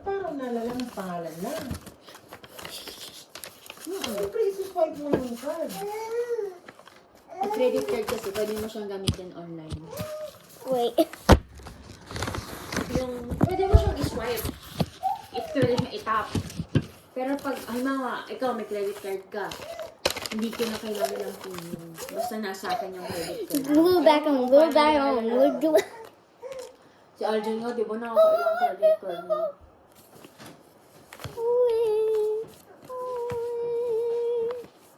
Parang nalala ng pangalan na. Siyempre, isi-swipe mo yung card. Credit card kasi, pwede mo siyang gamitin online. Wait. Pwede mo siyang i-swipe. Pwede mo i-tap. Pero pag, halimbawa, ikaw may credit card ka, hindi ko na kailangan ng PIN yun. Basta nasa akin yung credit card. Glue back on. Glue back on. Glue. Si Aljan nga, di ba nakakailang credit card mo?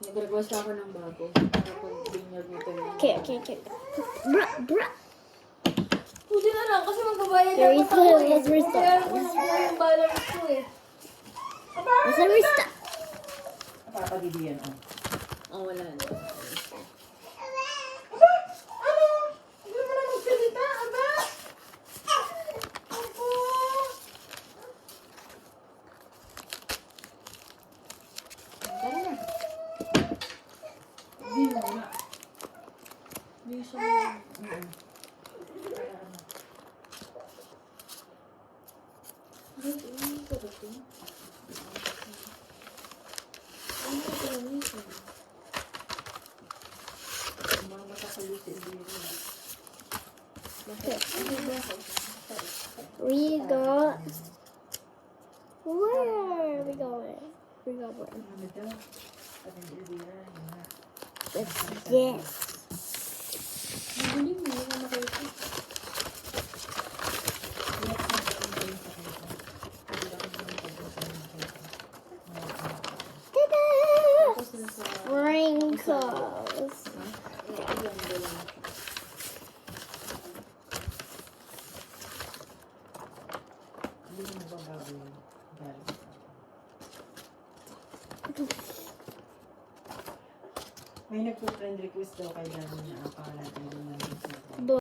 Nag-request ako ng bago. Para pag binyag nito yun. Okay. Bruh. Buti na lang kasi magbabayad There ako is ako eh. let's restart. Kaya ko nakuha yung balance ko eh. Let's restart. Papadidiyan, oh. Oh, wala na. Aba! Ano? Hindi mo na magsalita, aba! Ako! Tara na. Hindi mo na. Hindi siya. We got. Where are we going? We got where? Ano daw? Sabi ni Elvira, yun nga. What's this? Hindi mo na makita. Ta-da! Tapos na sa... Sprinkles. Hindi mo mababago yung galit. May nagpo-friend request daw kay Dani na ang pangalan ay Luna Lisa.